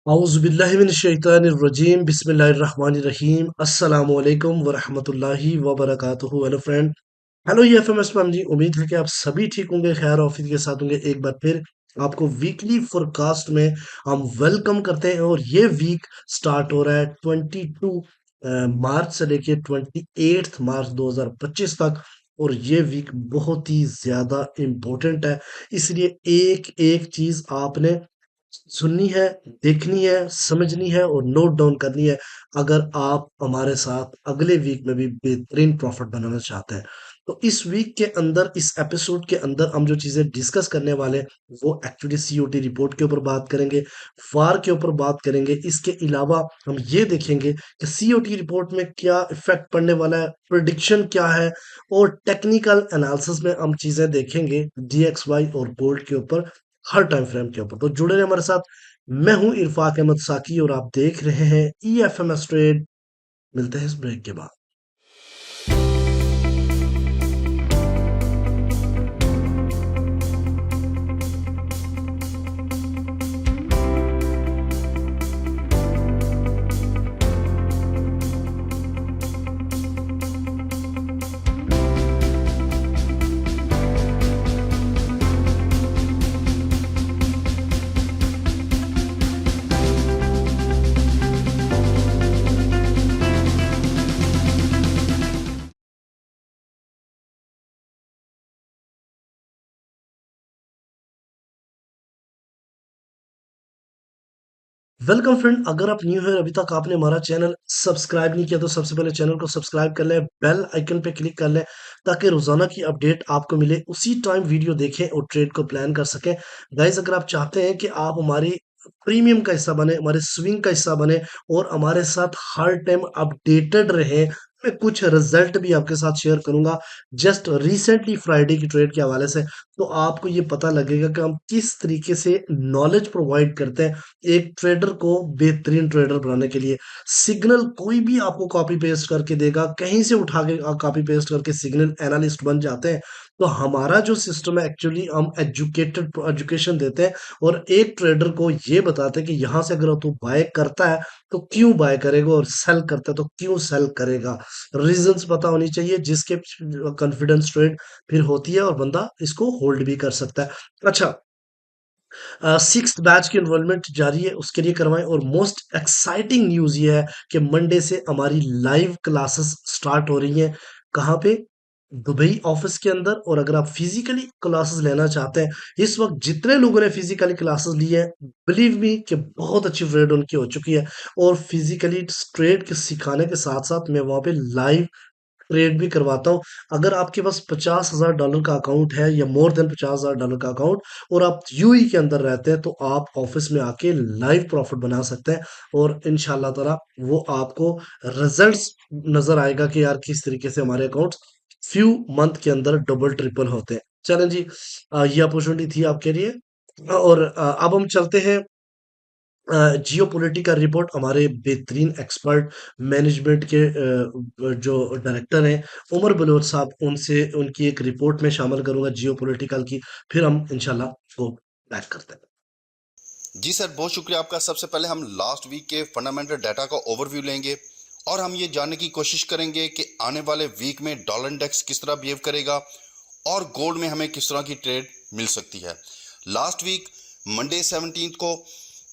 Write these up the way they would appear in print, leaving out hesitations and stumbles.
औज़ुबिल्लाहिमिनश्शैतानिर्रजीम बिस्मिल्लाहिर्रहमानिर्रहीम अस्सलामुअलैकुम वरहमतुल्लाहि वबरकातुहू। हेलो फ्रेंड, हेलो ये एफएमएस फैमिली। उम्मीद है कि आप सभी ठीक होंगे, खैर ऑफिस के साथ होंगे। एक बार फिर आपको वीकली फोरकास्ट में हम वेलकम करते हैं और ये वीक स्टार्ट हो रहा है 22 मार्च से लेके 28 मार्च 2025 तक। और ये वीक बहुत ही ज्यादा इम्पोर्टेंट है, इसलिए एक एक चीज आपने सुननी है, देखनी है, समझनी है और नोट डाउन करनी है अगर आप हमारे साथ अगले वीक में भी बेहतरीन प्रॉफिट बनाना चाहते हैं। तो इस वीक के अंदर, इस एपिसोड के अंदर हम जो चीजें डिस्कस करने वाले हैं वो एक्चुअली सीओटी रिपोर्ट के ऊपर बात करेंगे, फार के ऊपर बात करेंगे। इसके अलावा हम ये देखेंगे कि सीओटी रिपोर्ट में क्या इफेक्ट पड़ने वाला है, प्रिडिक्शन क्या है, और टेक्निकल एनालिसिस में हम चीजें देखेंगे डीएक्सवाई और गोल्ड के ऊपर, हर टाइम फ्रेम के ऊपर। तो जुड़े रहे हमारे साथ। मैं हूं इरफाक अहमद साकी और आप देख रहे हैं E F M S trade. मिलते हैं इस ब्रेक के बाद। वेलकम फ्रेंड, अगर आप न्यू है, अभी तक आपने हमारा चैनल सब्सक्राइब नहीं किया तो सबसे पहले चैनल को सब्सक्राइब कर लें, बेल आइकन पे क्लिक कर लें ताकि रोजाना की अपडेट आपको मिले, उसी टाइम वीडियो देखें और ट्रेड को प्लान कर सकें। गाइस, अगर आप चाहते हैं कि आप हमारी प्रीमियम का हिस्सा बने, हमारे स्विंग का हिस्सा बने और हमारे साथ हर टाइम अपडेटेड रहे, मैं कुछ रिजल्ट भी आपके साथ शेयर करूंगा जस्ट रिसेंटली फ्राइडे की ट्रेड के हवाले से। तो आपको ये पता लगेगा कि हम किस तरीके से नॉलेज प्रोवाइड करते हैं एक ट्रेडर को बेहतरीन ट्रेडर बनाने के लिए। सिग्नल कोई भी आपको कॉपी पेस्ट करके देगा, कहीं से उठा के कॉपी पेस्ट करके सिग्नल एनालिस्ट बन जाते हैं। तो हमारा जो सिस्टम है, एक्चुअली हम एजुकेशन देते हैं और एक ट्रेडर को ये बताते हैं कि यहाँ से अगर तू बाय करता है तो क्यों बाय करेगा, और सेल करता है तो क्यों सेल करेगा। रीजंस पता होनी चाहिए जिसके कॉन्फिडेंस ट्रेड फिर होती है और बंदा इसको होल्ड भी कर सकता है। अच्छा, सिक्स्थ बैच की एनरोलमेंट जारी है, उसके लिए करवाएं। और मोस्ट एक्साइटिंग न्यूज़ ये है कि मंडे से हमारी लाइव क्लासेस स्टार्ट हो रही हैं। कहाँ पे? दुबई ऑफिस के अंदर। और अगर आप फिजिकली क्लासेस लेना चाहते हैं, इस वक्त जितने लोगों ने फिजिकली क्लासेस ली है, बिलीव मी कि बहुत अच्छी ट्रेड उनकी हो चुकी है। और फिजिकली ट्रेड के सिखाने के साथ साथ मैं वहाँ पे लाइव ट्रेड भी करवाता हूँ। अगर आपके पास $50,000 का अकाउंट है या मोर देन $50,000 का अकाउंट और आप यूएई के अंदर रहते हैं, तो आप ऑफिस में आके लाइव प्रॉफिट बना सकते हैं। और इंशाल्लाह ताला वो आपको रिजल्ट्स नजर आएगा कि यार किस तरीके से हमारे अकाउंट फ्यू मंथ के अंदर डबल ट्रिपल होते हैं। चलें जी, ये अपॉर्चुनिटी थी आपके लिए। और अब हम चलते हैं जियो पॉलिटिकल रिपोर्ट। हमारे बेहतरीन एक्सपर्ट मैनेजमेंट के जो डायरेक्टर हैं उमर बलोच साहब, उनसे उनकी एक रिपोर्ट में शामिल करूंगा जियो पॉलिटिकल की। फिर हम इंशाल्लाह वो बैक करते हैं। जी सर, बहुत शुक्रिया आपका। सबसे पहले हम लास्ट वीक के फंडामेंटल डाटा का ओवरव्यू लेंगे और हम ये जानने की कोशिश करेंगे कि आने वाले वीक में डॉलर इंडेक्स किस तरह बिहेव करेगा और गोल्ड में हमें किस तरह की ट्रेड मिल सकती है। लास्ट वीक मंडे 17 को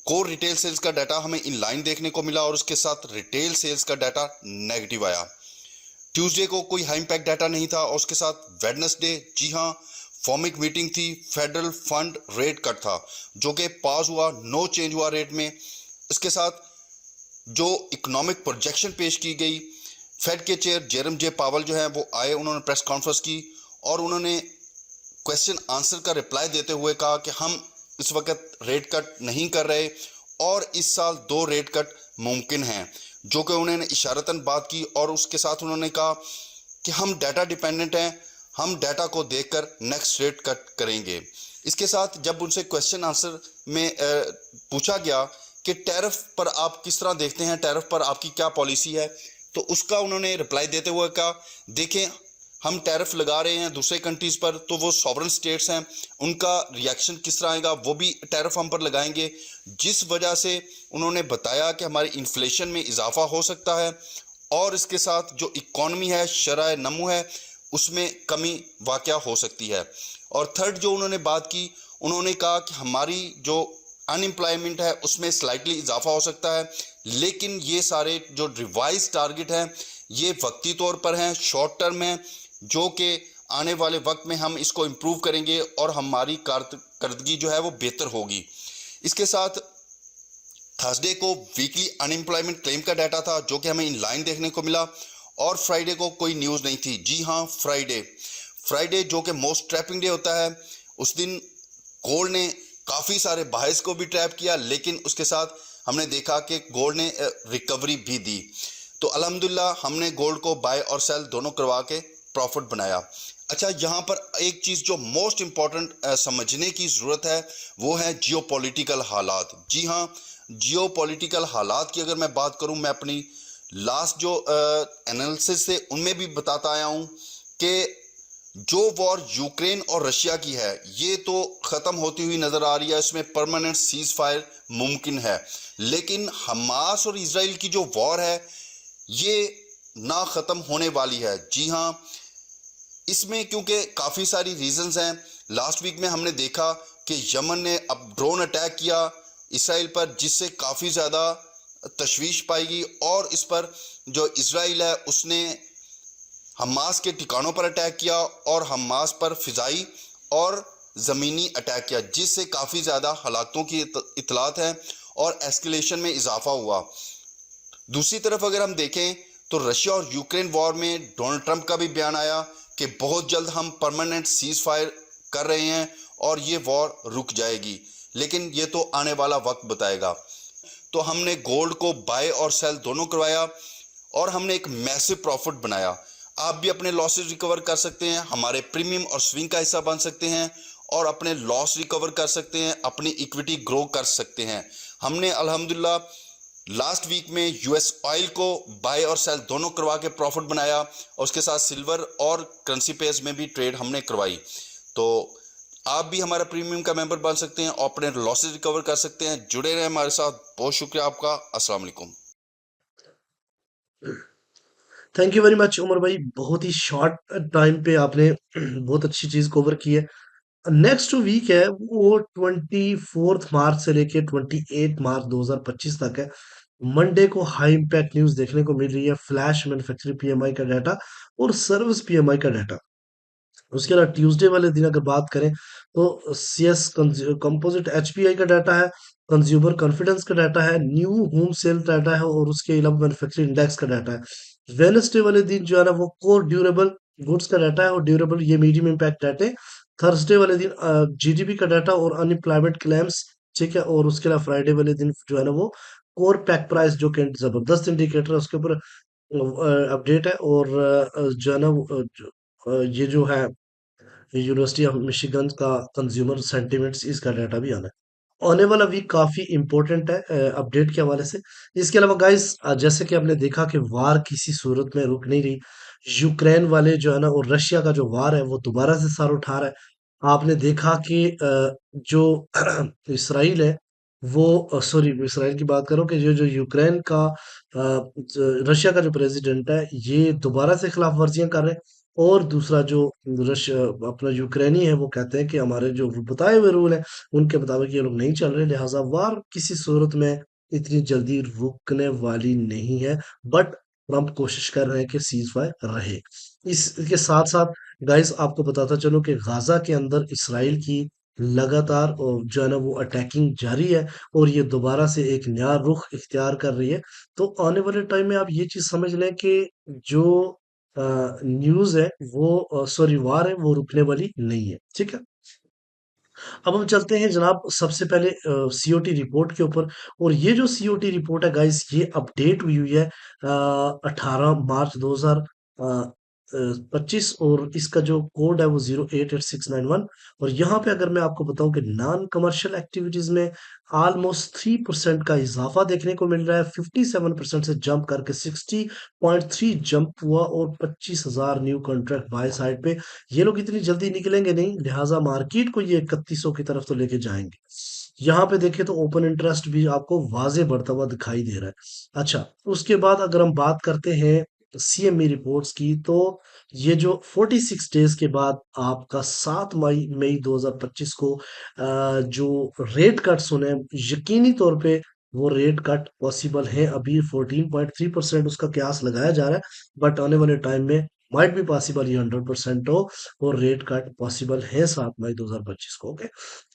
कोर रिटेल सेल्स का डाटा हमें इन लाइन देखने को मिला और उसके साथ रिटेल सेल्स का डाटा नेगेटिव आया। ट्यूसडे को कोई हाई इम्पैक्ट डाटा नहीं था और उसके साथ वेडनेसडे, जी हाँ, फॉर्मिक मीटिंग थी, फेडरल फंड रेट कट था जो कि पास हुआ, नो चेंज हुआ रेट में। इसके साथ जो इकोनॉमिक प्रोजेक्शन पेश की गई, फेड के चेयर जेरम जे पावल जो है वो आए, उन्होंने प्रेस कॉन्फ्रेंस की और उन्होंने क्वेश्चन आंसर का रिप्लाई देते हुए कहा कि हम इस वक्त रेट कट नहीं कर रहे और इस साल 2 रेट कट मुमकिन हैं, जो कि उन्होंने इशारतन बात की। और उसके साथ उन्होंने कहा कि हम डाटा डिपेंडेंट हैं, हम डाटा को देखकर नेक्स्ट रेट कट करेंगे। इसके साथ जब उनसे क्वेश्चन आंसर में पूछा गया कि टैरिफ पर आप किस तरह देखते हैं, टैरिफ पर आपकी क्या पॉलिसी है, तो उसका उन्होंने रिप्लाई देते हुए कहा, देखें हम टैरिफ लगा रहे हैं दूसरे कंट्रीज पर, तो वो सॉवरन स्टेट्स हैं, उनका रिएक्शन किस तरह आएगा, वो भी टैरिफ हम पर लगाएंगे, जिस वजह से उन्होंने बताया कि हमारी इन्फ्लेशन में इजाफा हो सकता है और इसके साथ जो इकॉनमी है, शरह नमू है, उसमें कमी वाक़या हो सकती है। और थर्ड जो उन्होंने बात की, उन्होंने कहा कि हमारी जो अनएम्प्लॉयमेंट है उसमें स्लाइटली इजाफा हो सकता है, लेकिन ये सारे जो रिवाइज टारगेट हैं ये वक्ती तौर पर हैं, शॉर्ट टर्म हैं, जो कि आने वाले वक्त में हम इसको इम्प्रूव करेंगे और हमारी कारकर्दगी जो है वो बेहतर होगी। इसके साथ थर्सडे को वीकली अनएम्प्लॉयमेंट क्लेम का डाटा था जो कि हमें इन लाइन देखने को मिला, और फ्राइडे को कोई न्यूज़ नहीं थी। जी हाँ, फ्राइडे जो कि मोस्ट ट्रैपिंग डे होता है, उस दिन गोल्ड ने काफ़ी सारे बायर्स को भी ट्रैप किया, लेकिन उसके साथ हमने देखा कि गोल्ड ने रिकवरी भी दी। तो अल्हम्दुलिल्लाह हमने गोल्ड को बाय और सेल दोनों करवा के प्रॉफिट बनाया। अच्छा, यहाँ पर एक चीज़ जो मोस्ट इम्पॉर्टेंट समझने की ज़रूरत है वो है जियोपॉलिटिकल हालात। जी हाँ, जियोपॉलिटिकल हालात की अगर मैं बात करूँ, मैं अपनी लास्ट जो एनालिसिस से उनमें भी बताता आया हूँ कि जो वॉर यूक्रेन और रशिया की है ये तो ख़त्म होती हुई नज़र आ रही है, इसमें परमानेंट सीज फायर मुमकिन है, लेकिन हमास और इसराइल की जो वॉर है ये ना ख़त्म होने वाली है। जी हाँ, इसमें क्योंकि काफ़ी सारी रीजंस हैं। लास्ट वीक में हमने देखा कि यमन ने अब ड्रोन अटैक किया इसराइल पर, जिससे काफ़ी ज़्यादा तशवीश पाएगी, और इस पर जो इसराइल है उसने हमास के ठिकानों पर अटैक किया और हमास पर फ़िज़ाई और ज़मीनी अटैक किया, जिससे काफ़ी ज़्यादा हलाकतों की इतलात हैं और एस्केलेशन में इजाफा हुआ। दूसरी तरफ अगर हम देखें तो रशिया और यूक्रेन वॉर में डोनाल्ड ट्रंप का भी बयान आया कि बहुत जल्द हम परमानेंट सीज फायर कर रहे हैं और ये वॉर रुक जाएगी, लेकिन ये तो आने वाला वक्त बताएगा। तो हमने गोल्ड को बाय और सेल दोनों करवाया और हमने एक मैसिव प्रॉफिट बनाया। आप भी अपने लॉसेस रिकवर कर सकते हैं, हमारे प्रीमियम और स्विंग का हिस्सा बन सकते हैं और अपने लॉस रिकवर कर सकते हैं, अपनी इक्विटी ग्रो कर सकते हैं। हमने अल्हम्दुलिल्लाह लास्ट वीक में यूएस ऑयल को बाय और सेल दोनों करवा के प्रॉफिट बनाया और उसके साथ सिल्वर और करेंसी पेयर्स में भी ट्रेड हमने करवाई। तो आप भी हमारा प्रीमियम का मेंबर बन सकते हैं और अपने लॉसेस रिकवर कर सकते हैं। जुड़े रहें हमारे साथ। बहुत शुक्रिया आपका। अस्सलाम वालेकुम। Thank you very much Umar भाई, बहुत ही शॉर्ट टाइम पे आपने बहुत अच्छी चीज कवर की है। नेक्स्ट जो वीक है वो 24 मार्च से लेके 28 मार्च 2025 तक है। मंडे को हाई इम्पैक्ट न्यूज देखने को मिल रही है, फ्लैश मैन्युफैक्चरिंग पीएमआई का डाटा और सर्विस पीएमआई का डाटा। उसके अलावा ट्यूसडे वाले दिन अगर बात करें तो सीएस कंपोजिट एचपीआई का डाटा है, कंज्यूमर कॉन्फिडेंस का डाटा है, न्यू होम सेल डाटा है और उसके अलावा मैन्युफैक्चरिंग इंडेक्स का डाटा है। वेनसडे वाले दिन जो है ना वो कोर ड्यूरेबल गुड्स का डाटा है और ड्यूरेबल ये मीडियम इम्पैक्ट डाटे। थर्सडे वाले दिन जीडीपी का डाटा और अनएम्प्लॉयमेंट क्लेम्स, ठीक है। और उसके अलावा फ्राइडे वाले दिन जो है ना वो कोर पैक प्राइस जो कि जबरदस्त इंडिकेटर है उसके ऊपर अपडेट है। और जो है ना ये जो है यूनिवर्सिटी ऑफ मिशिगन का कंज्यूमर सेंटिमेंट्स, इसका डाटा भी आना है। आने वाला वीक काफी इंपॉर्टेंट है अपडेट के हवाले से। इसके अलावा गाइस, जैसे कि आपने देखा कि वार किसी सूरत में रुक नहीं रही। यूक्रेन वाले जो है ना और रशिया का जो वार है वो दोबारा से सर उठा रहा है। आपने देखा कि जो इसराइल है वो सॉरी इसराइल की बात करो कि जो जो यूक्रेन का रशिया का जो प्रेसिडेंट है ये दोबारा से खिलाफ वर्जियां कर रहे हैं। और दूसरा जो रशिया अपना यूक्रेनी है वो कहते हैं कि हमारे जो बताए हुए रूल है उनके मुताबिक ये लोग नहीं चल रहे, लिहाजा वार किसी सूरत में इतनी जल्दी रुकने वाली नहीं है। बट ट्रंप कोशिश कर रहे हैं कि सीज फायर रहे। इसके साथ साथ गाइस आपको बताता चलो कि गाजा के अंदर इसराइल की लगातार और जो है ना वो अटैकिंग जारी है और ये दोबारा से एक नया रुख इख्तियार कर रही है। तो आने वाले टाइम में आप ये चीज समझ लें कि जो न्यूज़ है वो सॉरी वार है वो रुकने वाली नहीं है, ठीक है। अब हम चलते हैं जनाब सबसे पहले सीओटी रिपोर्ट के ऊपर। और ये जो सीओटी रिपोर्ट है गाइस ये अपडेट हुई हुई है 18 मार्च 2000 25 और इसका जो कोड है वो 088691। और यहाँ पे अगर मैं आपको बताऊं कि नॉन कमर्शियल एक्टिविटीज में ऑलमोस्ट 3% का इजाफा देखने को मिल रहा है। 57% से जंप करके 60.3 जंप हुआ और 25,000 न्यू कॉन्ट्रैक्ट बाय साइड पे। ये लोग इतनी जल्दी निकलेंगे नहीं, लिहाजा मार्केट को ये 3100 की तरफ तो लेके जाएंगे। यहाँ पे देखें तो ओपन इंटरेस्ट भी आपको वाजे बढ़ता हुआ दिखाई दे रहा है। अच्छा, उसके बाद अगर हम बात करते हैं सीएमई रिपोर्ट्स की, तो ये जो 46 डेज के बाद आपका 7 मई मई 2025 को जो रेट कट्स होने हैं, यकीनी तौर पे वो रेट कट पॉसिबल है। अभी 14.3% उसका क्यास लगाया जा रहा है, बट आने वाले टाइम में माइट भी पॉसिबल ये 100% हो और रेट कट पॉसिबल है 7 मई 2025 को। ओके,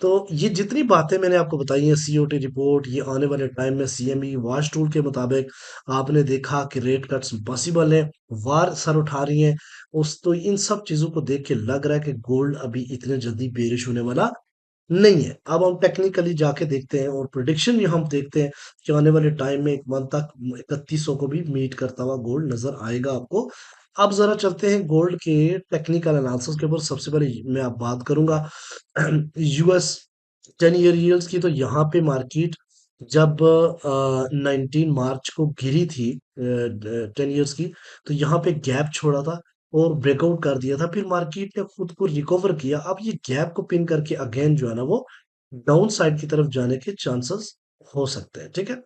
तो ये जितनी बातें मैंने आपको बताई हैं, सीओटी रिपोर्ट, ये आने वाले टाइम में सीएमई वॉच टूल के मुताबिक आपने देखा कि रेट कट्स पॉसिबल है, वार सर उठा रही है उस, तो इन सब चीजों को देख के लग रहा है कि गोल्ड अभी इतने जल्दी बेरिश होने वाला नहीं है। अब हम टेक्निकली जाके देखते हैं और प्रिडिक्शन ये हम देखते हैं कि आने वाले टाइम में एक मंथ तक 3100 को भी मीट करता हुआ गोल्ड नजर आएगा आपको। अब जरा चलते हैं गोल्ड के टेक्निकल एनालिसिस के ऊपर। सबसे पहले मैं आप बात करूंगा यूएस 10 ईयर यील्ड्स की। तो यहाँ पे मार्केट जब 19 मार्च को गिरी थी 10 ईयर्स की, तो यहाँ पे गैप छोड़ा था और ब्रेकआउट कर दिया था। फिर मार्केट ने खुद को रिकवर किया। अब ये गैप को पिन करके अगेन जो है ना वो डाउन साइड की तरफ जाने के चांसेस हो सकते हैं। ठीक है,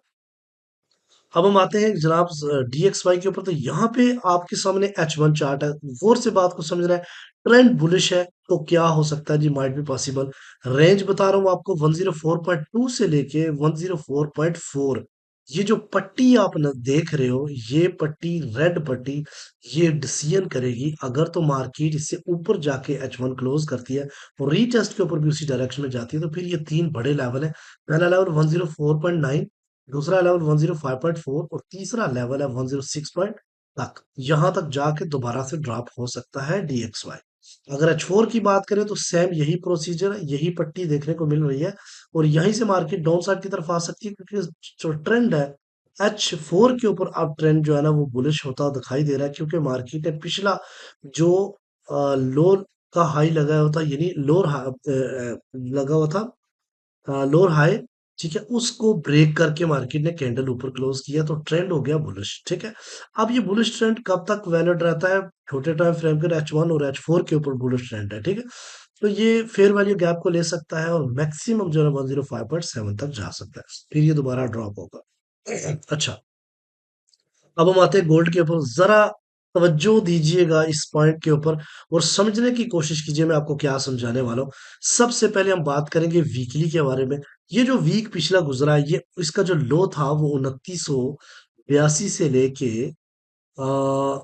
अब हम आते हैं जनाब डीएक्सवाई के ऊपर। तो यहाँ पे आपके सामने H1 चार्ट है, गौर से बात को समझना है। ट्रेंड बुलिश है तो क्या हो सकता है जी, माइट बी पॉसिबल। रेंज बता रहा हूँ आपको 104.2 से लेके 104.4। ये जो पट्टी आप न देख रहे हो, ये पट्टी रेड पट्टी, ये डिसीजन करेगी अगर तो मार्केट इससे ऊपर जाके H1 क्लोज करती है और रीटेस्ट के ऊपर भी उसी डायरेक्शन में जाती है, तो फिर ये तीन बड़े लेवल है। पहला लेवल 104.9, दूसरा लेवल 105.4 और तीसरा लेवल है 106 पॉइंट तक। यहां तक जाके दोबारा से ड्रॉप हो सकता है डीएक्सवाई। अगर H4 की बात करें तो सेम यही प्रोसीजर है, यही पट्टी देखने को मिल रही है और यहीं से मार्केट डाउन साइड की तरफ आ सकती है, क्योंकि जो ट्रेंड है H4 के ऊपर अब ट्रेंड जो है ना वो बुलिश होता दिखाई दे रहा है। क्योंकि मार्केट ने पिछला जो लो का हाई लगाया होता, यानी लोअर लगा हुआ था लोअर हाई, ठीक है, उसको ब्रेक करके मार्केट ने कैंडल ऊपर क्लोज किया तो ट्रेंड हो गया बुलिश। ठीक है, अब ये बुलिश ट्रेंड कब तक वैलिड रहता है? छोटे टाइम फ्रेम के H1 और H4 के ऊपर बुलिश ट्रेंड है। ठीक है, तो ये फेयर वैल्यू गैप को ले सकता है और मैक्सिमम जो है 105.7 तक जा सकता है, फिर ये दोबारा ड्रॉप होगा। अच्छा, अब हम आते हैं गोल्ड के ऊपर। जरा तवज्जो दीजिएगा इस पॉइंट के ऊपर और समझने की कोशिश कीजिए मैं आपको क्या समझाने वाला हूँ। सबसे पहले हम बात करेंगे वीकली के बारे में। ये जो वीक पिछला गुजरा है, ये इसका जो लो था वो 2982 से लेके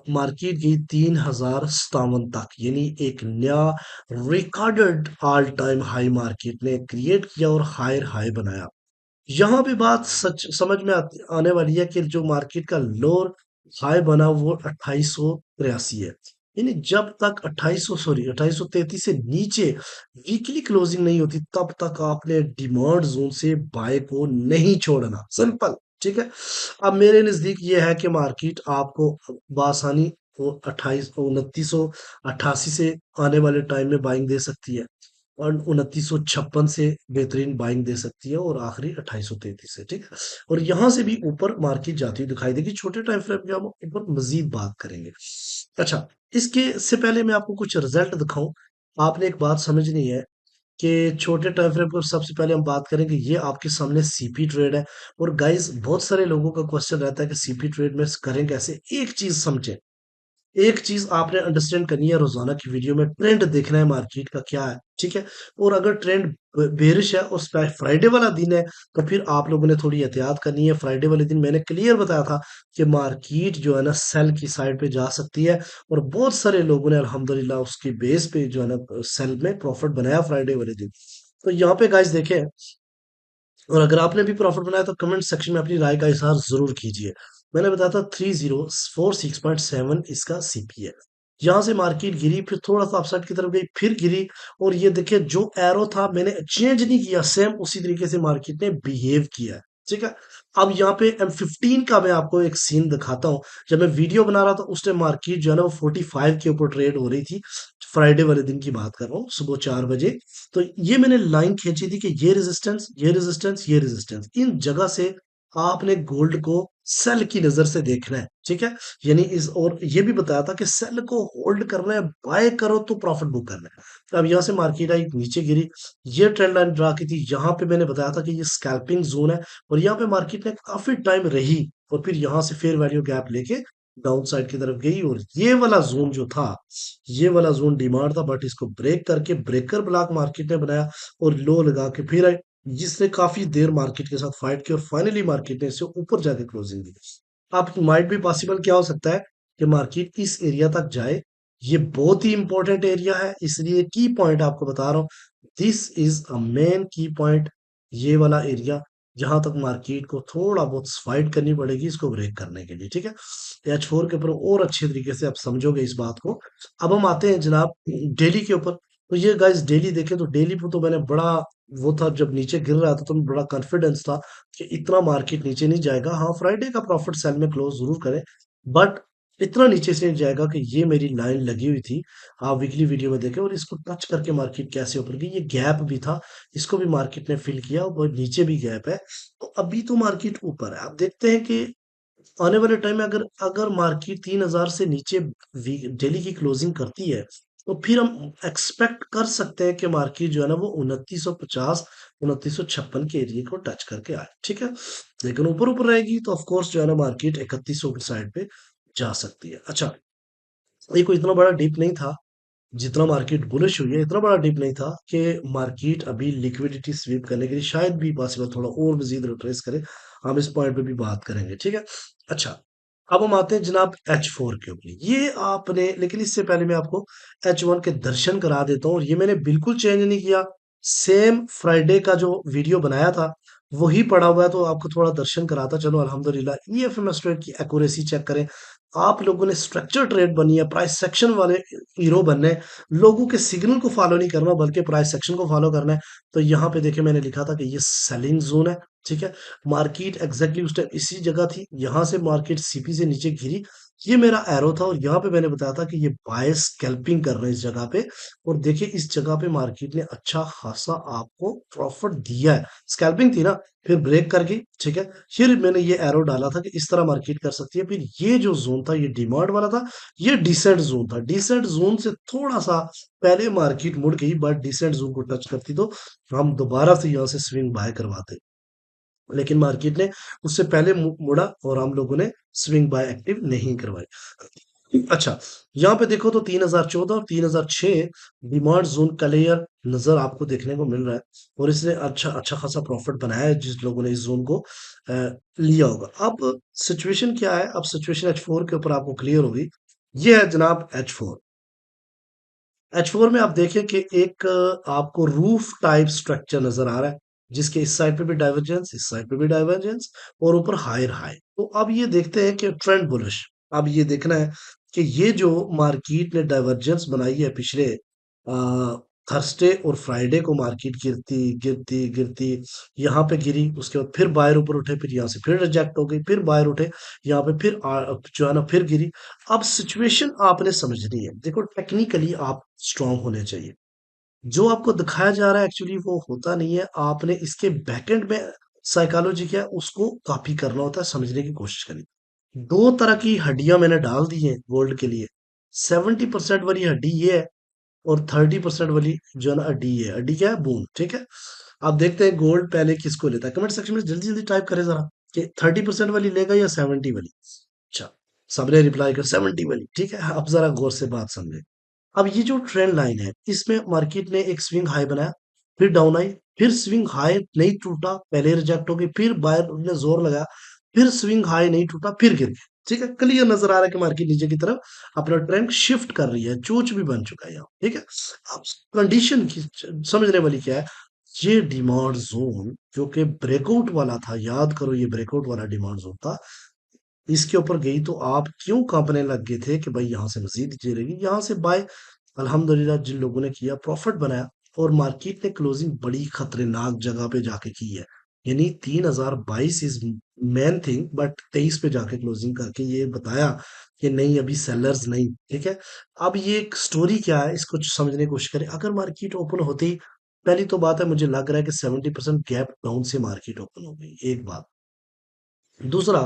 मार्केट गई 3057 तक, यानी एक नया recorded all time high market ने क्रिएट किया और हायर हाई बनाया। यहाँ पे बात सच समझ में आने वाली है कि जो मार्केट का लोअर हाई बना वो 2883 है। यानी जब तक 2833 से नीचे वीकली क्लोजिंग नहीं होती, तब तक आपने डिमांड जोन से बाय को नहीं छोड़ना। सिंपल, ठीक है। अब मेरे नजदीक ये है कि मार्केट आपको बासानी वो 2988 से आने वाले टाइम में बाइंग दे सकती है और 2956 से बेहतरीन बाइंग दे सकती है और आखिरी 2833 से। ठीक है, और यहां से भी ऊपर मार्केट जाती हुई दिखाई देगी। छोटे टाइम फ्रेम में हम ऊपर मजीद बात करेंगे। अच्छा, इसके से पहले मैं आपको कुछ रिजल्ट दिखाऊं, आपने एक बात समझनी है कि छोटे टाइम फ्रेम पर सबसे पहले हम बात करेंगे। ये आपके सामने सीपी ट्रेड है और गाइस बहुत सारे लोगों का क्वेश्चन रहता है कि सीपी ट्रेड में करें कैसे। एक चीज समझें, एक चीज आपने अंडरस्टैंड करनी है, रोजाना की वीडियो में ट्रेंड देखना है मार्केट का क्या है। ठीक है, और अगर ट्रेंड बेरिश है और फ्राइडे वाला दिन है, तो फिर आप लोगों ने थोड़ी एहतियात करनी है। फ्राइडे वाले दिन मैंने क्लियर बताया था कि मार्केट जो है ना सेल की साइड पे जा सकती है और बहुत सारे लोगों ने अल्हम्दुलिल्लाह उसकी बेस पे जो है ना सेल में प्रॉफिट बनाया फ्राइडे वाले दिन। तो यहाँ पे गाइस देखें, और अगर आपने भी प्रॉफिट बनाया तो कमेंट सेक्शन में अपनी राय का इजहार जरूर कीजिए। मैंने बताया था 3046.7 इसका सीपी है। यहां से मार्केट गिरी, फिर थोड़ा सा अपसाइड की तरफ गई, फिर गिरी, और ये देखिए जो एरो था मैंने चेंज नहीं किया, सेम उसी तरीके से मार्केट ने बिहेव किया है। ठीक है, अब यहाँ पे M15 का मैं आपको एक सीन दिखाता हूँ। जब मैं वीडियो बना रहा था उस टाइम मार्केट जो है ना वो 45 के ऊपर ट्रेड हो रही थी। फ्राइडे वाले दिन की बात कर रहा हूँ, सुबह 4 बजे। तो ये मैंने लाइन खींची थी कि ये रेजिस्टेंस, ये रेजिस्टेंस, ये रेजिस्टेंस, इन जगह से आपने गोल्ड को सेल की नजर से देखना है, ठीक है। यानी इस, और ये भी बताया था कि सेल को होल्ड करना है, बाय करो तो प्रॉफिट बुक करना है। अब यहाँ से मार्केट आई, नीचे गिरी, ये ट्रेंड लाइन ड्रा की थी। यहाँ पे मैंने बताया था कि ये स्कैल्पिंग जोन है, और यहाँ पे मार्केट ने काफी टाइम रही, और फिर यहाँ से फेयर वैल्यू गैप लेके डाउन साइड की तरफ गई। और ये वाला जोन जो था, ये वाला जोन डिमांड था, बट इसको ब्रेक करके ब्रेकर ब्लॉक मार्केट ने बनाया, और लो लगा के फिर आई, जिसने काफी देर मार्केट के साथ फाइट की, और फाइनली मार्केट ने इससे ऊपर जाके क्लोजिंग दी। आप माइट भी पॉसिबल क्या हो सकता है कि मार्केट इस एरिया तक जाए। ये बहुत ही इंपॉर्टेंट एरिया है, इसलिए की पॉइंट आपको बता रहा हूँ। दिस इज अ मेन की पॉइंट, ये वाला एरिया, जहां तक मार्केट को थोड़ा बहुत फाइट करनी पड़ेगी इसको ब्रेक करने के लिए, ठीक है। H4 के ऊपर और अच्छे तरीके से आप समझोगे इस बात को। अब हम आते हैं जनाब डेली के ऊपर। तो ये गाइस डेली देखें तो डेली पे तो मैंने बड़ा, वो था जब नीचे गिर रहा था तो बड़ा कॉन्फिडेंस था कि इतना मार्केट नीचे नहीं जाएगा। हाँ, फ्राइडे का प्रॉफिट सेल में क्लोज जरूर करें, बट इतना नीचे से नहीं जाएगा। कि ये मेरी लाइन लगी हुई थी, आप वीकली वीडियो में देखें, और इसको टच करके मार्केट कैसे ऊपर गई। ये गैप भी था, इसको भी मार्केट ने फिल किया, और नीचे भी गैप है। तो अभी तो मार्केट ऊपर है। आप देखते हैं कि आने वाले टाइम में अगर अगर मार्केट 3000 से नीचे डेली की क्लोजिंग करती है, तो फिर हम एक्सपेक्ट कर सकते हैं कि मार्केट जो है ना वो 2950 2956 के एरिया को टच करके आए, ठीक है। लेकिन ऊपर ऊपर रहेगी तो ऑफ कोर्स जो है ना मार्केट 3100 की साइड पे जा सकती है। अच्छा, ये कोई इतना बड़ा डीप नहीं था, जितना मार्केट बुलिश हुई है इतना बड़ा डिप नहीं था कि मार्केट अभी लिक्विडिटी स्वीप करने के लिए शायद भी पॉसिबल थोड़ा और मजीद रिट्रेस करे। हम इस पॉइंट पे भी बात करेंगे, ठीक है। अच्छा, अब हम आते हैं जनाब H4 के ऊपर। ये आपने, लेकिन इससे पहले मैं आपको H1 के दर्शन करा देता हूँ। और ये मैंने बिल्कुल चेंज नहीं किया, सेम फ्राइडे का जो वीडियो बनाया था वही पड़ा हुआ है, तो आपको थोड़ा दर्शन कराता चलो। अल्हम्दुलिल्लाह EFMS ट्रेड की एक्यूरेसी चेक करें। आप लोगों ने स्ट्रक्चर ट्रेड बननी है, प्राइस सेक्शन वाले हीरो बनने हैं। लोगों के सिग्नल को फॉलो नहीं करना बल्कि प्राइस सेक्शन को फॉलो करना है। तो यहाँ पे देखिए मैंने लिखा था कि ये सेलिंग जोन है, ठीक है। मार्केट एग्जैक्टली उस टाइम इसी जगह थी, यहाँ से मार्केट सीपी से नीचे गिरी, ये मेरा एरो था। और यहाँ पे मैंने बताया था कि ये बाय स्कैल्पिंग कर रहे हैं इस जगह पे। और देखिए इस जगह पे मार्केट ने अच्छा खासा आपको प्रॉफिट दिया है, स्कैल्पिंग थी ना, फिर ब्रेक कर गई, ठीक है। फिर मैंने ये एरो डाला था कि इस तरह मार्केट कर सकती है। फिर ये जो जोन था ये डिमांड वाला था, ये डिसेंट जोन था। डिसेंट जोन से थोड़ा सा पहले मार्केट मुड़ गई, बट डिसेंट जोन को टच करती तो हम दोबारा से यहाँ से स्विंग बाय करवाते। लेकिन मार्केट ने उससे पहले मुड़ा, और हम लोगों ने स्विंग बाय एक्टिव नहीं करवाई। अच्छा, यहाँ पे देखो तो 3014 और 3006 डिमांड जोन क्लियर नजर आपको देखने को मिल रहा है। और इसने अच्छा अच्छा खासा प्रॉफिट बनाया है जिस लोगों ने इस जोन को लिया होगा। अब सिचुएशन क्या है, अब सिचुएशन H4 के ऊपर आपको क्लियर होगी। ये है जनाब H4। H4 में आप देखें कि एक आपको रूफ टाइप स्ट्रक्चर नजर आ रहा है, जिसके इस साइड पे भी डाइवर्जेंस, इस साइड पे भी डाइवर्जेंस, और ऊपर हायर हाई। तो अब ये देखते हैं कि ट्रेंड बुलिश। अब ये देखना है कि ये जो मार्केट ने डाइवर्जेंस बनाई है पिछले थर्सडे और फ्राइडे को, मार्केट गिरती गिरती गिरती यहाँ पे गिरी, उसके बाद फिर बायर ऊपर उठे, फिर यहाँ से फिर रिजेक्ट हो गई, फिर बायर उठे, यहाँ पे फिर जो है ना फिर गिरी। अब सिचुएशन आपने समझनी है। देखो टेक्निकली आप स्ट्रांग होने चाहिए। जो आपको दिखाया जा रहा है एक्चुअली वो होता नहीं है। आपने इसके बैकएंड में साइकोलॉजी क्या है उसको कॉपी करना होता है, समझने की कोशिश करिए। दो तरह की हड्डियां मैंने डाल दी हैं गोल्ड के लिए। 70% वाली हड्डी ये है, और 30% वाली जो है ना हड्डी ये है। हड्डी क्या है? बोन, ठीक है। आप देखते हैं गोल्ड पहले किसको लेता है, कमेंट सेक्शन में जल्दी जल्दी टाइप करें जरा कि 30% वाली लेगा या 70 वाली। अच्छा, सबने रिप्लाई कर 70 वाली, ठीक है। अब जरा गौर से बात समझे। अब ये जो ट्रेंड लाइन है इसमें मार्केट ने एक स्विंग हाई बनाया, फिर डाउन आई, फिर स्विंग हाई नहीं टूटा, पहले रिजेक्ट हो गई, फिर बायर ने जोर लगाया, फिर स्विंग हाई नहीं टूटा, फिर गिर गया, ठीक है। क्लियर नजर आ रहा है कि मार्केट नीचे की तरफ अपना ट्रेंड शिफ्ट कर रही है, चोच भी बन चुका है यहाँ, ठीक है। अब कंडीशन की समझने वाली क्या है, ये डिमांड जोन जो कि ब्रेकआउट वाला था, याद करो ये ब्रेकआउट वाला डिमांड जोन था, इसके ऊपर गई तो आप क्यों कांपने लग गए थे कि भाई यहाँ से मजीद गिरेगी, यहाँ से बाय। अल्हम्दुलिल्लाह जिन लोगों ने किया प्रॉफिट बनाया, और मार्केट ने क्लोजिंग बड़ी खतरनाक जगह पे जाके की है। यानी 3022 इज मेन थिंग, बट 23 पे जाके क्लोजिंग करके ये बताया कि नहीं, अभी सेलर्स नहीं। ठीक है। अब ये एक स्टोरी क्या है, इसको समझने की कोशिश करें। अगर मार्केट ओपन होते ही, पहली तो बात है, मुझे लग रहा है कि 70% गैप डाउन से मार्केट ओपन हो गई, एक बात। दूसरा,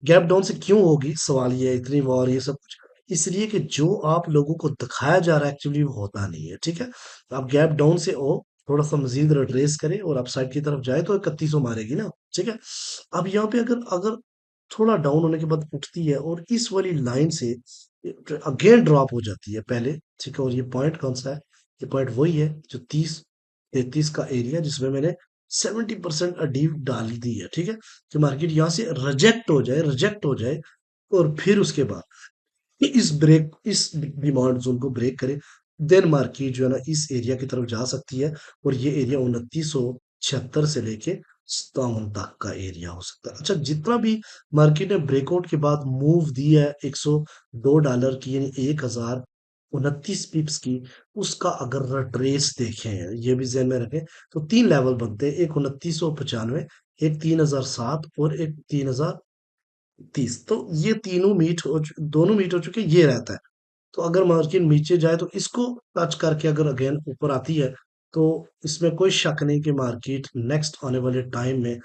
गैप डाउन से क्यों होगी, सवाल ये है, इतनी वॉर ये सब कुछ, इसलिए कि जो आप लोगों को दिखाया जा रहा है एक्चुअली वो होता नहीं है। ठीक है। आप गैप डाउन से हो, थोड़ा सा मजीद रिट्रेस करें और अपसाइड की तरफ जाए तो 3100 मारेगी ना। ठीक है। अब यहाँ पे अगर अगर थोड़ा डाउन होने के बाद उठती है और इस वाली लाइन से अगेन ड्रॉप हो जाती है पहले। ठीक है। और ये पॉइंट कौन सा है, ये पॉइंट वही है जो 30-33 का एरिया, जिसमें मैंने 70% अडीव डाल दी है। ठीक है। कि मार्केट यहाँ से रिजेक्ट हो जाए और फिर उसके बाद इस डिमांड जोन को ब्रेक करे, देन मार्केट जो है ना इस एरिया की तरफ जा सकती है। और ये एरिया 2976 से लेके 57 तक का एरिया हो सकता है। अच्छा, जितना भी मार्केट ने ब्रेकआउट के बाद मूव दी है $102 की, यानी 1029 पिप्स की, उसका अगर ट्रेस देखें, ये भी ध्यान में रखें, तो तीन लेवल बनते हैं, एक 2995, एक 3007 और एक 3030। तो ये तीनों दोनों मीट हो चुके, ये रहता है। तो अगर मार्जिन नीचे जाए तो इसको टच करके अगर अगेन ऊपर आती है, तो इसमें कोई शक नहीं कि मार्केट नेक्स्ट आने वाले टाइम में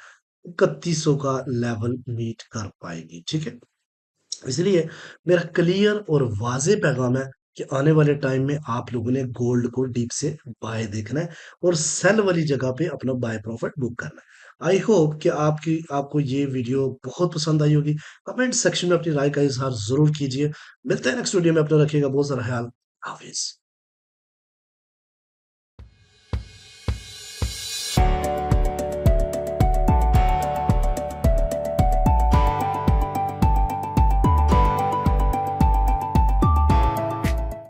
3100 का लेवल मीट कर पाएगी। ठीक है। इसलिए मेरा क्लियर और वाज़ेह पैगाम है कि आने वाले टाइम में आप लोगों ने गोल्ड को डीप से बाय देखना है और सेल वाली जगह पे अपना बाय प्रॉफिट बुक करना है। आई होप कि आपको ये वीडियो बहुत पसंद आई होगी। कमेंट सेक्शन में अपनी राय का इजहार जरूर कीजिए। मिलते हैं नेक्स्ट वीडियो में, अपना रखिएगा बहुत सारा ख्याल। हाफिज।